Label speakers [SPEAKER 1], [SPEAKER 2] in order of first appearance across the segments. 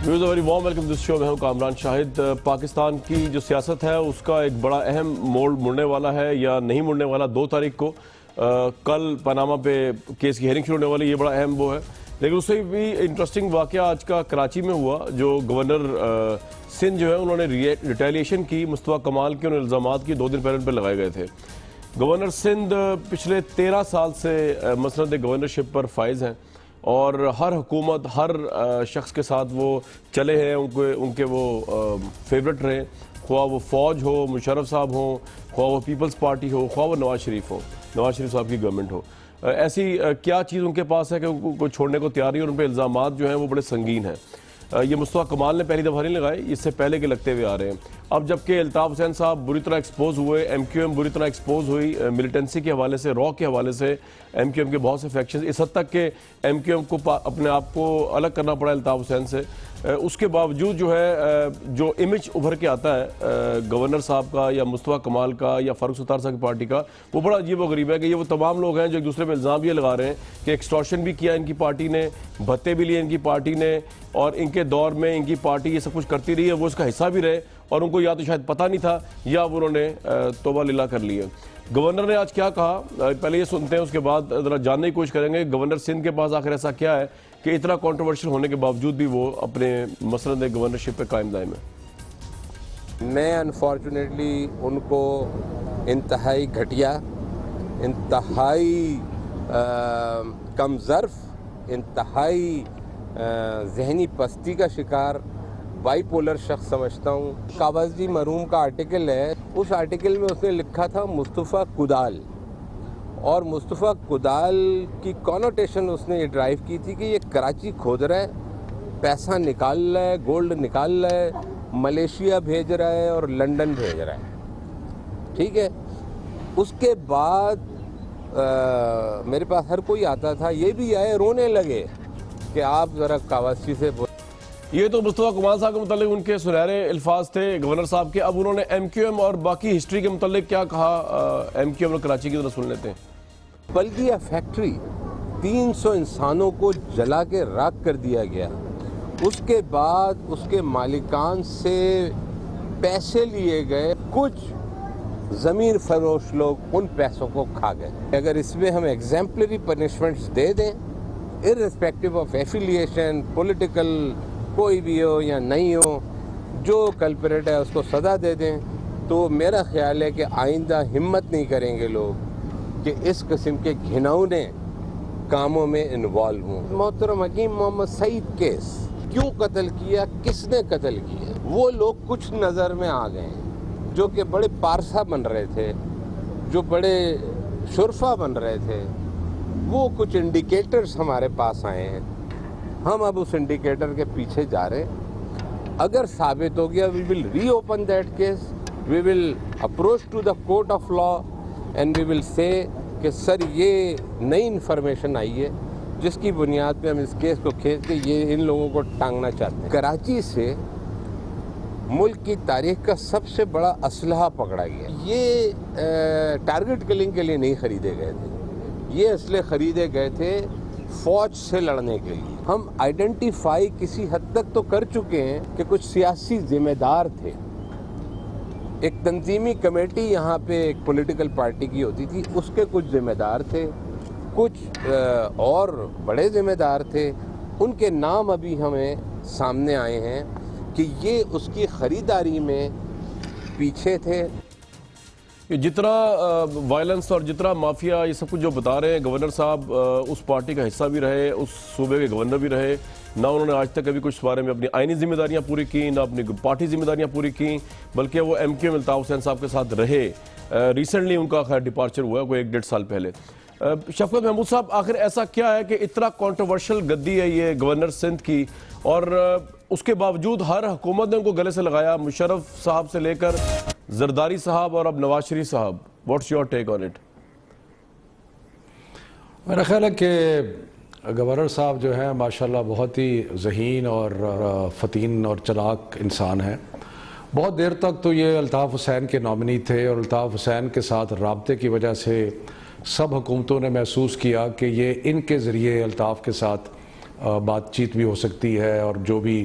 [SPEAKER 1] Very warm welcome دس شو. میں ہوں کامران شاہد. پاکستان کی جو سیاست ہے اس کا ایک بڑا اہم موڑ مڑنے والا ہے یا نہیں مڑنے والا 2 تاریخ کو. کل پاناما پہ کیس کی ہیئرنگ شروع ہونے والی, یہ بڑا اہم وہ ہے. لیکن اس سے بھی انٹرسٹنگ واقعہ آج کا کراچی میں ہوا, جو گورنر سندھ جو ہے انہوں نے ریٹیلیشن کی مصطفیٰ کمال کے ان الزامات کی 2 دن پہلے ان پہ لگائے گئے تھے. گورنر سندھ پچھلے 13 سال سے مسند گورنرشپ پر فائز ہیں اور ہر حکومت ہر شخص کے ساتھ وہ چلے ہیں, ان کے وہ فیورٹ رہے, خواہ وہ فوج ہو, مشرف صاحب ہوں, خواہ وہ پیپلز پارٹی ہو, خواہ وہ نواز شریف ہو, نواز شریف صاحب کی گورنمنٹ ہو. ایسی کیا چیز ان کے پاس ہے کہ ان کو چھوڑنے کو تیار نہیں, اور ان پہ الزامات جو ہیں وہ بڑے سنگین ہیں. یہ مصطفیٰ کمال نے پہلی دفعہ نہیں لگائے, اس سے پہلے کے لگتے ہوئے آ رہے ہیں. اب جبکہ الطاف حسین صاحب بری طرح ایکسپوز ہوئے, ایم کیو ایم بری طرح ایکسپوز ہوئی, ملیٹنسی کے حوالے سے, را کے حوالے سے ایم کیو ایم کے بہت سے فیکشنز, اس حد تک کہ ایم کیو ایم کو اپنے آپ کو الگ کرنا پڑا الطاف حسین سے. اس کے باوجود جو ہے جو امیج ابھر کے آتا ہے گورنر صاحب کا یا مصطفیٰ کمال کا یا فاروق ستار صاحب کی پارٹی کا, وہ بڑا عجیب و غریب ہے کہ یہ وہ تمام لوگ ہیں جو ایک دوسرے پہ الزام یہ لگا رہے ہیں کہ ایکسٹورشن بھی کیا ان کی پارٹی نے, بھتے بھی لیے ان کی پارٹی نے, اور ان کے دور میں ان کی پارٹی یہ سب کچھ کرتی رہی ہے, وہ اس کا حصہ بھی رہے, اور ان کو یا تو شاید پتہ نہیں تھا یا انہوں نے توبہ للہ کر لی ہے. گورنر نے آج کیا کہا, پہلے یہ سنتے ہیں, اس کے بعد ذرا جاننے کی کوشش کریں گے گورنر سندھ کے پاس آخر ایسا کیا ہے کہ اتنا کنٹروورشل ہونے کے باوجود بھی وہ اپنے مسند گورنرشپ پہ قائم دائم ہے.
[SPEAKER 2] میں انفارچونیٹلی ان کو انتہائی گھٹیا, انتہائی کم ظرف, انتہائی ذہنی پستی کا شکار, بائی پولر شخص سمجھتا ہوں. کاوازی مرحوم کا آرٹیکل ہے, اس آرٹیکل میں اس نے لکھا تھا مصطفیٰ کدال, اور مصطفیٰ کدال کی کونوٹیشن اس نے یہ ڈرائیو کی تھی کہ یہ کراچی کھود رہا ہے, پیسہ نکال رہا ہے, گولڈ نکال رہا ہے, ملیشیا بھیج رہا ہے اور لنڈن بھیج رہا ہے. ٹھیک ہے, اس کے بعد میرے پاس ہر کوئی آتا تھا, یہ بھی آئے رونے لگے کہ آپ ذرا کاواسی سے
[SPEAKER 1] یہ تو مصطفیٰ کمال صاحب کے متعلق ان کے سنہرے الفاظ تھے گورنر صاحب کے. اب انہوں نے ایم کیو ایم اور باقی ہسٹری کے متعلق کیا کہا ایم کیو ایم اور کراچی کی طرف سن لیتے ہیں.
[SPEAKER 2] بلدیہ فیکٹری 300 انسانوں کو جلا کے راکھ کر دیا گیا, اس کے بعد اس کے مالکان سے پیسے لیے گئے, کچھ زمین فروش لوگ ان پیسوں کو کھا گئے. اگر اس میں ہم ایگزیمپلری پنشمنٹس دے دیں irrespective آف ایفیلیشن, پولیٹیکل کوئی بھی ہو یا نہیں ہو, جو کلپریٹ ہے اس کو سزا دے دیں, تو میرا خیال ہے کہ آئندہ ہمت نہیں کریں گے لوگ کہ اس قسم کے گھناؤنے کاموں میں انوالو ہوں. محترم حکیم محمد سعید کیس کیوں قتل کیا, کس نے قتل کیا, وہ لوگ کچھ نظر میں آ گئے جو کہ بڑے پارسا بن رہے تھے, جو بڑے شرفا بن رہے تھے, وہ کچھ انڈیکیٹرز ہمارے پاس آئے ہیں, ہم اب اس انڈیکیٹر کے پیچھے جا رہے ہیں. اگر ثابت ہو گیا, we will reopen that case, we will approach to the court of law and we will say کہ سر یہ نئی انفارمیشن آئی ہے جس کی بنیاد پہ ہم اس کیس کو کھینچ کے یہ ان لوگوں کو ٹانگنا چاہتے ہیں. کراچی سے ملک کی تاریخ کا سب سے بڑا اسلحہ پکڑا گیا. یہ ٹارگٹ کلنگ کے لیے نہیں خریدے گئے تھے, یہ اسلحے خریدے گئے تھے فوج سے لڑنے کے لیے. ہم آئیڈینٹیفائی کسی حد تک تو کر چکے ہیں کہ کچھ سیاسی ذمہ دار تھے. ایک تنظیمی کمیٹی یہاں پہ ایک پولیٹیکل پارٹی کی ہوتی تھی, اس کے کچھ ذمہ دار تھے, کچھ اور بڑے ذمہ دار تھے, ان کے نام ابھی ہمیں سامنے آئے ہیں کہ یہ اس کی خریداری میں پیچھے تھے.
[SPEAKER 1] جتنا وائلنس اور جتنا مافیا یہ سب کچھ جو بتا رہے ہیں گورنر صاحب اس پارٹی کا حصہ بھی رہے, اس صوبے کے گورنر بھی رہے, نہ انہوں نے آج تک کبھی کچھ بارے میں اپنی آئینی ذمہ داریاں پوری کی, نہ اپنی پارٹی ذمہ داریاں پوری کی, بلکہ وہ M Q M Altaf Hussain صاحب کے ساتھ رہے. ریسنٹلی ان کا خیر ڈپارچر ہوا ہے, کوئی 1.5 سال پہلے. شفقت محمود صاحب, آخر ایسا کیا ہے کہ اتنا کنٹروورشل گدی ہے یہ گورنر سندھ کی, اور اس کے باوجود ہر حکومت نے ان کو گلے سے لگایا, مشرف صاحب سے لے کر زرداری صاحب اور اب نواز شریف صاحب. What's your take on it?
[SPEAKER 3] میرا خیال ہے کہ گورنر صاحب جو ہیں ماشاءاللہ بہت ہی ذہین اور فتین اور چلاک انسان ہیں. بہت دیر تک تو یہ الطاف حسین کے نامنی تھے, اور الطاف حسین کے ساتھ رابطے کی وجہ سے سب حکومتوں نے محسوس کیا کہ یہ ان کے ذریعے الطاف کے ساتھ بات چیت بھی ہو سکتی ہے, اور جو بھی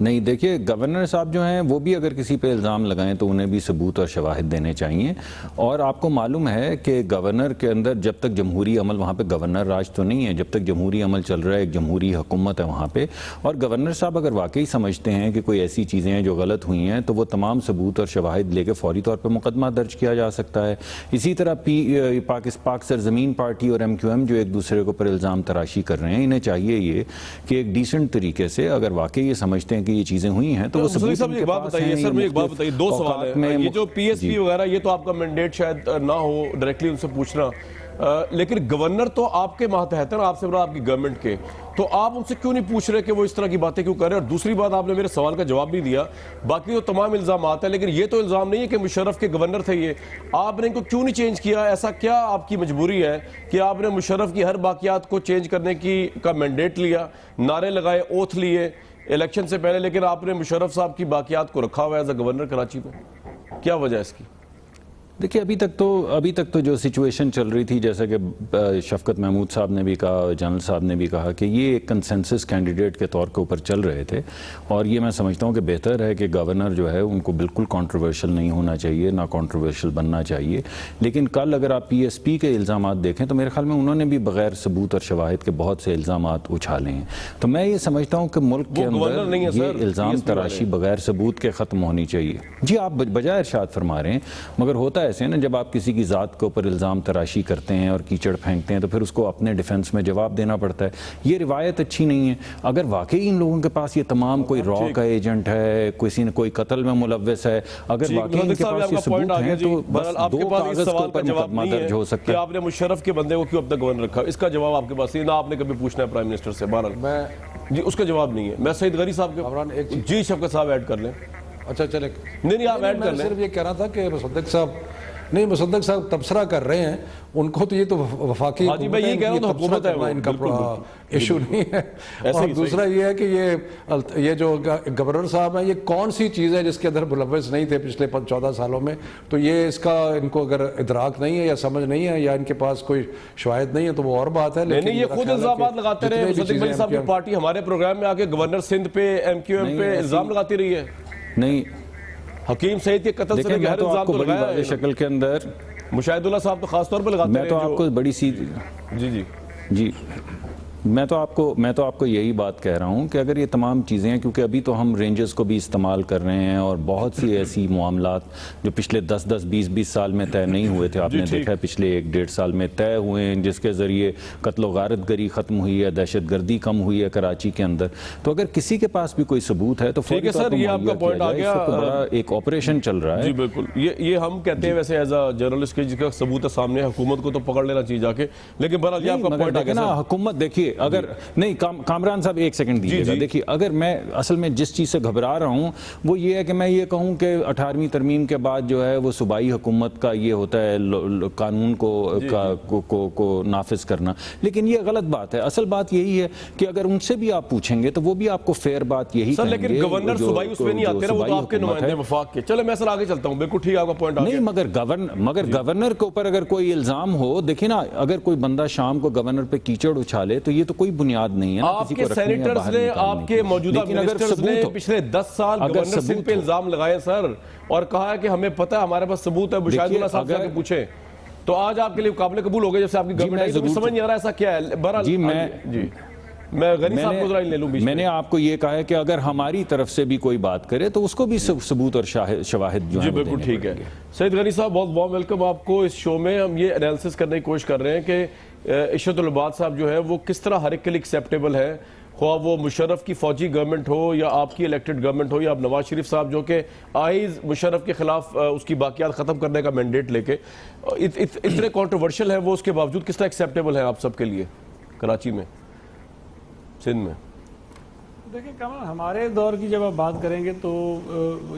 [SPEAKER 4] نہیں دیکھیے گورنر صاحب جو ہیں وہ بھی اگر کسی پہ الزام لگائیں تو انہیں بھی ثبوت اور شواہد دینے چاہیے. اور آپ کو معلوم ہے کہ گورنر کے اندر جب تک جمہوری عمل، وہاں پہ گورنر راج تو نہیں ہے، جب تک جمہوری عمل چل رہا ہے ایک جمہوری حکومت ہے وہاں پہ. اور گورنر صاحب اگر واقعی سمجھتے ہیں کہ کوئی ایسی چیزیں ہیں جو غلط ہوئی ہیں تو وہ تمام ثبوت اور شواہد لے کے فوری طور پہ مقدمہ درج کیا جا سکتا ہے. اسی طرح پاک سرزمین پارٹی اور MQM جو ایک دوسرے کے اوپر الزام تراشی کر رہے ہیں، انہیں چاہیے یہ کہ ایک ڈیسنٹ طریقے سے اگر واقعی یہ سمجھتے ہیں کہ یہ چیزیں ہوئی ہیں تو وہ ثبوت ان کے پاس ہیں.
[SPEAKER 1] سر مجھے ایک بات بتائیے، دو سوال ہیں. یہ جو PSP وغیرہ یہ تو آپ کا مینڈیٹ شاید نہ ہو ڈائریکٹلی ان سے پوچھنا، لیکن گورنر تو آپ کے ماتحت ہیں، آپ سے بڑا آپ کی گورنمنٹ کے، تو آپ ان سے کیوں نہیں پوچھ رہے کہ وہ اس طرح کی باتیں کیوں کر رہے ہیں؟ اور دوسری بات، آپ نے میرے سوال کا جواب نہیں دیا. باقی تو تمام الزامات ہیں، لیکن یہ تو الزام نہیں ہے کہ مشرف کے گورنر تھے یہ. آپ نے ان کو کیوں نہیں چینج کیا؟ ایسا کیا آپ کی مجبوری ہے کہ آپ نے مشرف کی ہر باقیات کو چینج کرنے کا مینڈیٹ لیا، نعرے لگائے، اوتھ لیے الیکشن سے پہلے، لیکن آپ نے مشرف صاحب کی باقیات کو رکھا ہوا ہے ایز اے گورنر کراچی میں؟ کیا وجہ ہے اس کی؟
[SPEAKER 4] دیکھیے ابھی تک تو جو سچویشن چل رہی تھی، جیسا کہ شفقت محمود صاحب نے بھی کہا، جنرل صاحب نے بھی کہا کہ یہ ایک کنسنسس کینڈیڈیٹ کے طور کے اوپر چل رہے تھے. اور یہ میں سمجھتا ہوں کہ بہتر ہے کہ گورنر جو ہے ان کو بالکل کانٹروورشل نہیں ہونا چاہیے، نہ کانٹروورشل بننا چاہیے. لیکن کل اگر آپ PSP کے الزامات دیکھیں تو میرے خیال میں انہوں نے بھی بغیر ثبوت اور شواہد کے بہت سے الزامات اچھالے ہیں. تو میں یہ سمجھتا ہوں کہ ملک کے اندر یہ الزام تراشی بغیر ثبوت کے ختم ہونی چاہیے. جی آپ بجائے ارشاد فرما رہے ہیں، مگر ہوتا ایسے نا جب آپ کسی کی ذات کے اوپر الزام تراشی کرتے ہیں اور کیچڑ پھینکتے ہیں تو پھر اس کو اپنے ڈیفنس میں جواب دینا پڑتا ہے. یہ روایت اچھی نہیں ہے. اگر واقعی ان لوگوں کے پاس یہ تمام کوئی را کا ایجنٹ ہے، کسی نے کوئی قتل میں ملوث ہے، اگر واقعی ان کے پاس یہ ثبوت ہیں تو بس دو کاغذ کے اوپر مقدمہ درج ہو سکتا ہے.
[SPEAKER 1] کہ آپ نے مشرف کے بندے کو کیوں اب تک گورنر رکھا، اس کا جواب آپ کے پاس نہیں، نہ آپ نے کبھی پوچھنا ہے پرائم منسٹر سے. بہرحال جی اس کا جواب نہیں ہے. میں سعید غنی صاحب کے جی شفقت صاحب ایڈ کر لیں.
[SPEAKER 3] اچھا چلے
[SPEAKER 1] نہیں آپ ایڈ کر لیں.
[SPEAKER 3] صرف یہ کہہ رہا تھا کہ مصدق صاحب تبصرہ کر رہے ہیں، ان کو تو یہ تو وفاقی
[SPEAKER 1] میں یہ کہہ رہا ہوں تو حکومت ہے،
[SPEAKER 3] ان کا ایشو نہیں ہے. اور دوسرا یہ ہے کہ یہ جو گورنر صاحب ہیں، یہ کون سی چیز ہے جس کے اندر ملوث نہیں تھے پچھلے 14 سالوں میں؟ تو یہ اس کا ان کو اگر ادراک نہیں ہے یا سمجھ نہیں ہے یا ان کے پاس کوئی شواہد نہیں ہے تو وہ اور بات ہے.
[SPEAKER 1] لیکن یہ خود الزامات لگاتے رہے. مصدق بھائی صاحب کی پارٹی ہمارے پروگرام میں آ کے گورنر سندھ پہ MQM پہ الزام لگاتی رہی ہے.
[SPEAKER 4] نہیں
[SPEAKER 1] حکیم سعید کے قتل سے ہر الزام تو لگایا ہے.
[SPEAKER 4] شکل کے اندر
[SPEAKER 1] مشاہد اللہ صاحب تو خاص طور پہ لگاتے ہیں.
[SPEAKER 4] میں تو آپ کو بڑی سی جی میں تو آپ کو یہی بات کہہ رہا ہوں کہ اگر یہ تمام چیزیں ہیں، کیونکہ ابھی تو ہم رینجز کو بھی استعمال کر رہے ہیں اور بہت سی ایسی معاملات جو پچھلے 10-20 سال میں طے نہیں ہوئے تھے، آپ نے دیکھا ہے پچھلے 1-1.5 سال میں طے ہوئے ہیں، جس کے ذریعے قتل و غارت گری ختم ہوئی ہے، دہشت گردی کم ہوئی ہے کراچی کے اندر. تو اگر کسی کے پاس بھی کوئی ثبوت ہے تو فوری طور پر
[SPEAKER 1] یہ آپ کا پوائنٹ آ گیا.
[SPEAKER 4] بڑا ایک آپریشن چل رہا ہے.
[SPEAKER 1] جی بالکل، یہ ہم کہتے ہیں ویسے ایز اے جرنلسٹ کے جس کا ثبوت ہے سامنے، حکومت کو تو پکڑ لینا چاہیے جا کے. لیکن بہرحال یہ آپ کا پوائنٹ آ گیا نا.
[SPEAKER 4] حکومت دیکھیے اگر نہیں کامران صاحب ایک سیکنڈ دیجیے گا. دیکھیے اگر میں اصل میں جس چیز سے گھبرا رہا ہوں وہ یہ ہے کہ میں یہ کہوں کہ 18ویں ترمیم کے بعد جو ہے وہ صوبائی حکومت کا یہ ہوتا ہے قانون کو نافذ کرنا، لیکن یہ غلط بات ہے. اصل بات یہی ہے کہ اگر ان سے بھی آپ پوچھیں گے تو وہ بھی آپ کو فیئر بات یہی کہیں گے.
[SPEAKER 1] لیکن گورنر صوبائی اس میں نہیں آتے نا، وہ تو آپ کے نمائندے وفاق کے. چلے میں سر آگے چلتا ہوں. بالکل ٹھیک ہے، آپ کا پوائنٹ آ گیا.
[SPEAKER 4] نہیں مگر گورنر کے اوپر اگر کوئی الزام ہو، دیکھیں نا اگر کوئی بندہ شام کو گورنر پہ کیچڑ اچھالے تو یہ تو کوئی بنیاد نہیں ہے.
[SPEAKER 1] آپ کے سینیٹرز نے، آپ کے موجودہ منسٹرز نے پچھلے 10 سال گورنر سندھ پہ الزام لگائے سر، اور کہا ہے کہ ہمیں پتہ ہے، ہمارے پاس ثبوت ہے. مشاہد اللہ صاحب سے آگے پوچھیں تو آج آپ کے لیے قابل قبول ہو گئے جب سے آپ کی گورنمنٹ آئی. تو سمجھ نہیں آ رہا ایسا کیا ہے. بہرحال میں غنی صاحب کو ذرا لے لوں.
[SPEAKER 4] میں نے آپ کو یہ کہا ہے کہ اگر ہماری طرف سے بھی کوئی بات کرے تو اس کو بھی ثبوت اور شواہد جو ہیں.
[SPEAKER 1] جی بالکل ٹھیک ہے. سعید غنی صاحب بہت بہت ویلکم آپ کو اس شو میں. ہم یہ انالیسس کرنے کی کوشش کر رہے ہیں کہ عشرت العباد صاحب جو ہے وہ کس طرح ہر ایک کے لیے ایکسیپٹیبل ہے، خواہ وہ مشرف کی فوجی گورنمنٹ ہو یا آپ کی الیکٹڈ گورنمنٹ ہو یا آپ نواز شریف صاحب جو کہ آئیز مشرف کے خلاف اس کی باقیات ختم کرنے کا مینڈیٹ لے کے اتنے کانٹروورشل ہیں، وہ اس کے باوجود کس طرح ایکسیپٹیبل ہیں آپ سب کے لیے کراچی میں، سندھ میں؟
[SPEAKER 5] دیکھیں کمال، ہمارے دور کی جب آپ بات کریں گے تو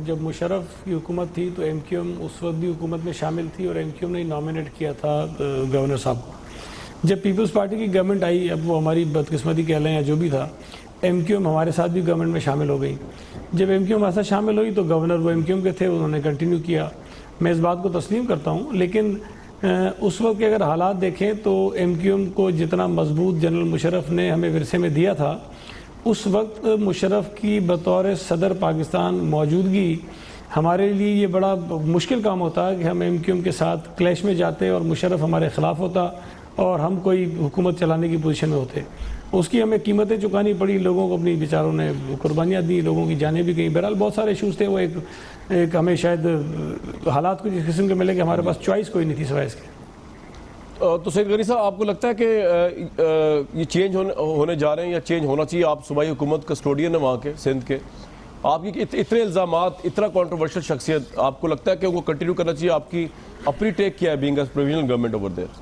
[SPEAKER 5] جب مشرف کی حکومت تھی تو MQM اس وقت بھی حکومت میں شامل تھی اور MQM نے نامینیٹ کیا تھا گورنر صاحب کو. جب پیپلز پارٹی کی گورنمنٹ آئی، اب وہ ہماری بدقسمتی کہہ لیں یا جو بھی تھا، MQM ہمارے ساتھ بھی گورنمنٹ میں شامل ہو گئی. جب MQM ہمارے ساتھ شامل ہوئی تو گورنر وہ MQM کے تھے، انہوں نے کنٹینیو کیا. میں اس بات کو تسلیم کرتا ہوں، لیکن اس وقت کے اگر حالات دیکھیں تو MQM کو جتنا مضبوط جنرل مشرف نے ہمیں ورثے میں دیا تھا اس وقت مشرف کی بطور صدر پاکستان موجودگی ہمارے لیے یہ بڑا مشکل کام ہوتا کہ ہم ایم کیو ایم کے ساتھ کلیش میں جاتے اور مشرف ہمارے خلاف ہوتا اور ہم کوئی حکومت چلانے کی پوزیشن میں ہوتے. اس کی ہمیں قیمتیں چکانی پڑی, لوگوں کو اپنی بیچاروں نے قربانیاں دی, لوگوں کی جانیں بھی گئیں. بہرحال بہت سارے ایشوز تھے, وہ ایک ہمیں شاید حالات کچھ اس قسم کے ملے کہ ہمارے پاس چوائس کوئی نہیں تھی سوائے اس کے.
[SPEAKER 1] تو سید غنی صاحب, آپ کو لگتا ہے کہ یہ چینج ہونے جا رہے ہیں یا چینج ہونا چاہیے؟ آپ صوبائی حکومت کسٹوڈین ہیں وہاں کے سندھ کے, آپ کی اتنے الزامات, اتنا کنٹروورشل شخصیت, آپ کو لگتا ہے کہ ان کو کنٹینیو کرنا چاہیے؟ آپ کی اپنی ٹیک کیا ہے being a provisional government over there?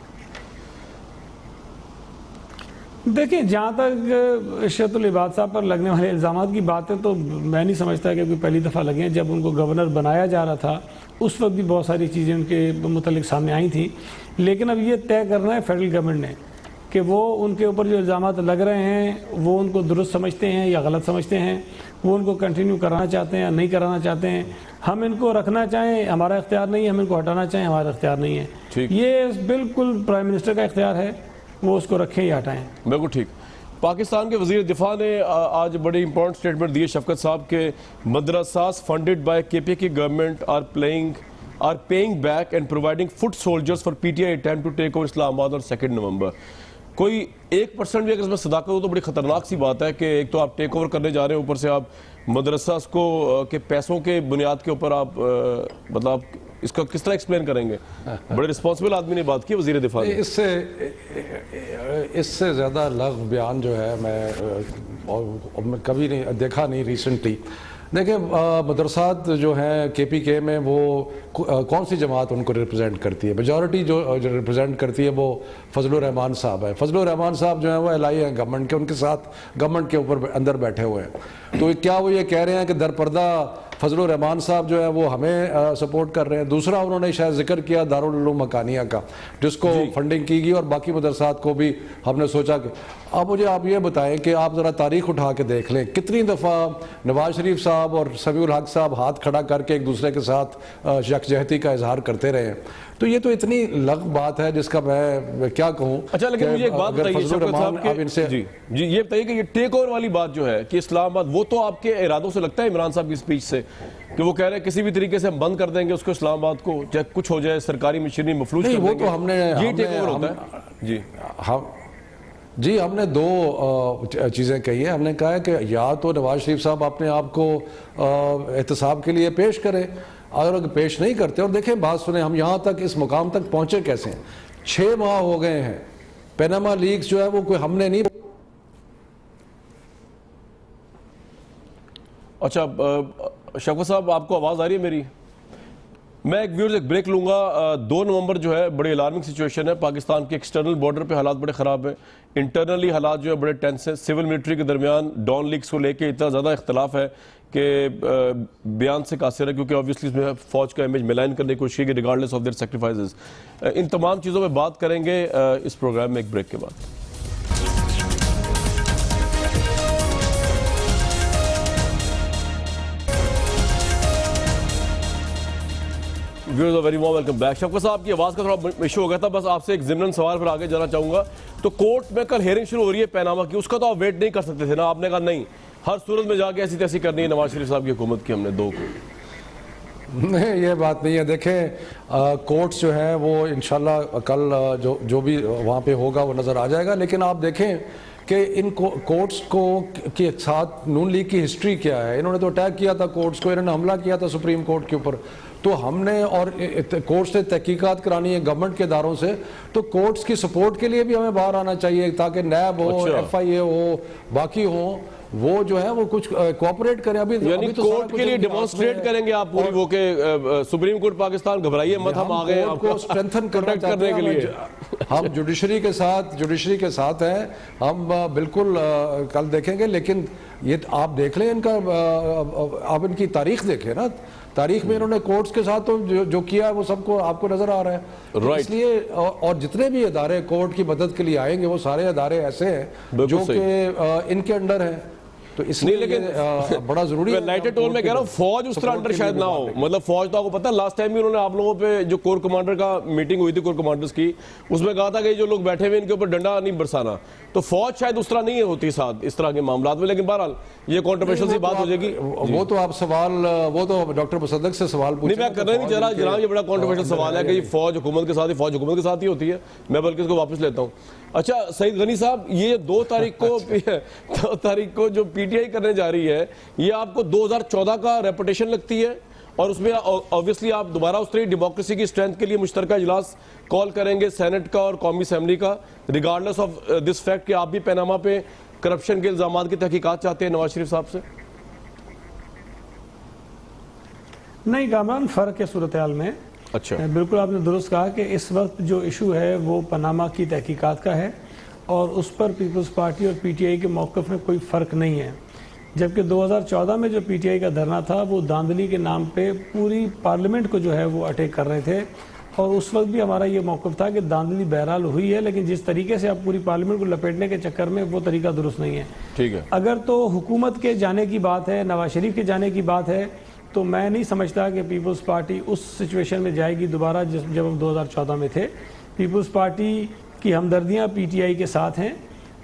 [SPEAKER 5] دیکھیں, جہاں تک عشرت العباد صاحب پر لگنے والے الزامات کی بات ہے تو میں نہیں سمجھتا کہ کوئی پہلی دفعہ لگے ہیں. جب ان کو گورنر بنایا جا رہا تھا اس وقت بھی بہت ساری چیزیں ان کے متعلق سامنے آئی تھیں, لیکن اب یہ طے کرنا ہے فیڈرل گورنمنٹ نے کہ وہ ان کے اوپر جو الزامات لگ رہے ہیں وہ ان کو درست سمجھتے ہیں یا غلط سمجھتے ہیں, وہ ان کو کنٹینیو کرانا چاہتے ہیں یا نہیں کرانا چاہتے ہیں. ہم ان کو رکھنا چاہیں ہمارا اختیار نہیں ہے, ہم ان کو ہٹانا چاہیں ہمارا اختیار نہیں ہے. یہ بالکل پرائم منسٹر کا اختیار ہے, وہ اس کو رکھیں یا ہٹائیں.
[SPEAKER 1] بالکل ٹھیک. پاکستان کے وزیر دفاع نے آج بڑی امپورٹنٹ سٹیٹمنٹ دی شفقت صاحب کے مدرساس فنڈڈ بائی کے پی کی government are paying back and providing foot soldiers for PTI attempt to take over Islam Abad on 2 نومبر. کوئی 1% بھی اگر اس میں صداقت ہو تو بڑی خطرناک سی بات ہے کہ ایک تو آپ ٹیک اوور کرنے جا رہے ہیں, اوپر سے آپ مدرسہ کو کے پیسوں کے بنیاد کے اوپر آپ مطلب اس کا کس طرح ایکسپلین کریں گے؟ بڑے رسپانسبل آدمی نے بات کی وزیر دفاع نے.
[SPEAKER 3] اس سے زیادہ لغو بیان جو ہے میں کبھی نہیں دیکھا نہیں ریسنٹلی. دیکھیں, مدرسات جو ہیں کے پی کے میں وہ کون سی جماعت ان کو ریپرزینٹ کرتی ہے؟ میجورٹی جو ریپرزینٹ کرتی ہے وہ فضل الرحمان صاحب ہے. فضل الرحمان صاحب جو ہیں وہ الائی ہیں گورنمنٹ کے, ان کے ساتھ گورنمنٹ کے اوپر اندر بیٹھے ہوئے ہیں. تو کیا وہ یہ کہہ رہے ہیں کہ در پردہ فضل الرحمان صاحب جو ہے وہ ہمیں سپورٹ کر رہے ہیں؟ دوسرا انہوں نے شاید ذکر کیا دارالعلوم مکانیہ کا, جس کو فنڈنگ کی گئی, اور باقی مدرسات کو بھی ہم نے سوچا کہ اب مجھے آپ یہ بتائیں کہ آپ ذرا تاریخ اٹھا کے دیکھ لیں کتنی دفعہ نواز شریف صاحب اور سمیع الحق صاحب ہاتھ کھڑا کر کے ایک دوسرے کے ساتھ یکجہتی کا اظہار کرتے رہے ہیں. تو یہ تو اتنی لغو بات ہے جس کا میں کیا کہوں.
[SPEAKER 1] اچھا, لیکن مجھے ایک بات بتائیے شفقت صاحب, جی یہ بتائیے کہ یہ ٹیک اوور والی بات جو ہے کہ اسلام آباد, وہ تو آپ کے ارادوں سے لگتا ہے عمران صاحب کی اسپیچ سے کہ وہ کہہ رہے ہیں کسی بھی طریقے سے ہم بند کر دیں گے اس کو اسلام آباد کو, چاہے کچھ ہو جائے, سرکاری مشینری مفلوج کر دیں گے.
[SPEAKER 3] وہ تو ہم نے
[SPEAKER 1] یہ ٹیک اوور ہوتا ہے.
[SPEAKER 3] جی ہم نے دو چیزیں کہی ہیں. ہم نے کہا ہے کہ یا تو نواز شریف صاحب اپنے آپ کو احتساب کے لیے پیش کریں, اگر پیش نہیں کرتے, اور دیکھیں بات سنیں, ہم یہاں تک اس مقام تک پہنچے کیسے ہیں؟ 6 ماہ ہو گئے ہیں. پیناما لیکس جو ہے وہ کوئی ہم نے نہیں.
[SPEAKER 1] اچھا شفقت صاحب, آپ کو آواز آ رہی ہے میری؟ میں ایک بریک لوں گا. 2 نومبر جو ہے بڑی الارمنگ سچویشن ہے پاکستان کے ایکسٹرنل بارڈر پہ, حالات بڑے خراب ہیں. انٹرنلی حالات جو ہے بڑے ٹینس ہیں. سول ملٹری کے درمیان ڈان لیکس کو لے کے اتنا زیادہ اختلاف ہے کہ بیان سے قاصر ہے, کیونکہ آبویسلی اس میں فوج کا امیج ملائن کرنے کی کوشش کی ریگارڈلیس آف دیئر سیکریفائسز. ان تمام چیزوں پہ بات کریں گے اس پروگرام میں ایک بریک کے بعد. Very warm welcome back. شفقت صاحب کی آواز کا تھوڑا ایشو ہو گیا تھا, بس آپ سے ایک ضمن سوال پر آگے جانا چاہوں گا. تو کورٹ میں کل ہیئرنگ شروع ہو رہی ہے پیناما کی, اس کا تو آپ ویٹ نہیں کر سکتے تھے نا؟ آپ نے کہا نہیں, ہر صورت میں جا کے ایسی تیسی کرنی ہے نواز شریف صاحب کی حکومت کی, ہم نے 2 کو.
[SPEAKER 3] نہیں, یہ بات نہیں ہے. دیکھیں کورٹس جو ہیں وہ انشاءاللہ کل جو بھی وہاں پہ ہوگا وہ نظر آ جائے گا. لیکن آپ دیکھیں کہ ان کورٹس کو کے ساتھ نون لیگ کی ہسٹری کیا ہے. انہوں نے تو اٹیک کیا تھا کورٹس کو, انہوں نے حملہ کیا تھا سپریم کورٹ کے اوپر. تو ہم نے, اور کورٹ سے تحقیقات کرانی ہے گورنمنٹ کے اداروں سے, تو کورٹس کی سپورٹ کے لیے بھی ہمیں باہر آنا چاہیے تاکہ نیب ہو, ایف آئی اے ہو, باقی ہوں, وہ جو ہے وہ کچھ کوآپریٹ کریں.
[SPEAKER 1] یعنی کورٹ کے لیے ڈیمانسٹریٹ کریں گے آپ پوری وہ کہ سپریم کورٹ پاکستان گھبرائیے مت, ہم آگئے آپ کو
[SPEAKER 3] اسٹرینتھن کرنے کے لیے. ہم جوڈیشری کے ساتھ ہیں, ہم بالکل کل دیکھیں گے. لیکن یہ آپ دیکھ لیں ان کا, آپ ان کی تاریخ دیکھیں نا, تاریخ میں انہوں نے کورٹس کے ساتھ تو جو کیا ہے وہ سب کو آپ کو نظر آ رہا ہے. اس لیے اور جتنے بھی ادارے کورٹ کی مدد کے لیے آئیں گے وہ سارے ادارے ایسے ہیں جو کہ ان کے انڈر ہیں. تو اس
[SPEAKER 1] نہیں
[SPEAKER 3] لیے
[SPEAKER 1] لیکن
[SPEAKER 3] بڑا ضروری ہے.
[SPEAKER 1] لائٹر ٹون میں کہہ رہا ہوں فوج اس طرح انڈر شاید نہ ہو. مطلب فوج تو آپ کو پتا ہے لاسٹ ٹائم بھی انہوں نے آپ لوگوں پہ جو کور کمانڈر کا میٹنگ ہوئی تھی کور کمانڈرز کی, اس میں کہا تھا کہ جو لوگ بیٹھے ہوئے ان کے اوپر ڈنڈا نہیں برسانا. تو فوج شاید اس طرح نہیں ہوتی ساتھ اس طرح کے معاملات میں, لیکن بہرحال یہ کنٹروورشل سی بات ہو جائے گی.
[SPEAKER 3] وہ تو آپ سوال, وہ تو ڈاکٹر مصدق سے سوال پوچھیں.
[SPEAKER 1] نہیں میں کرنا نہیں چاہ رہا جناب, یہ بڑا کنٹروورشل سوال ہے کہ یہ فوج حکومت کے ساتھ ہی, فوج حکومت کے ساتھ ہی ہوتی ہے. میں بلکہ اس کو واپس لیتا ہوں. اچھا سعید غنی صاحب, یہ 2 تاریخ کو جو پی ٹی آئی کرنے جا رہی ہے, یہ آپ کو 2014 کا ریپوٹیشن لگتی ہے, اور اس میں obviously آپ دوبارہ اس طرح ڈیموکریسی کی اسٹرینتھ کے لیے مشترکہ اجلاس کال کریں گے سینٹ کا اور قومی اسمبلی کا, ریگارڈلس آف دس فیکٹ کہ آپ بھی پیناما پہ کرپشن کے الزامات کی تحقیقات چاہتے ہیں نواز شریف صاحب سے؟
[SPEAKER 5] نہیں کامران, فرق ہے صورتحال میں.
[SPEAKER 1] اچھا
[SPEAKER 5] بالکل آپ نے درست کہا کہ اس وقت جو ایشو ہے وہ پاناما کی تحقیقات کا ہے, اور اس پر پیپلز پارٹی اور پی ٹی آئی کے موقف میں کوئی فرق نہیں ہے. جبکہ 2014 میں جو پی ٹی آئی کا دھرنا تھا وہ داندلی کے نام پہ پوری پارلیمنٹ کو جو ہے وہ اٹیک کر رہے تھے, اور اس وقت بھی ہمارا یہ موقف تھا کہ داندلی بہرحال ہوئی ہے, لیکن جس طریقے سے آپ پوری پارلیمنٹ کو لپیٹنے کے چکر میں وہ طریقہ درست نہیں ہے.
[SPEAKER 1] ٹھیک ہے,
[SPEAKER 5] اگر تو حکومت کے جانے کی بات ہے, نواز شریف کے جانے کی بات ہے, تو میں نہیں سمجھتا کہ پیپلز پارٹی اس سچویشن میں جائے گی دوبارہ جب ہم 2014 میں تھے. پیپلز پارٹی کی ہمدردیاں پی ٹی آئی کے ساتھ ہیں,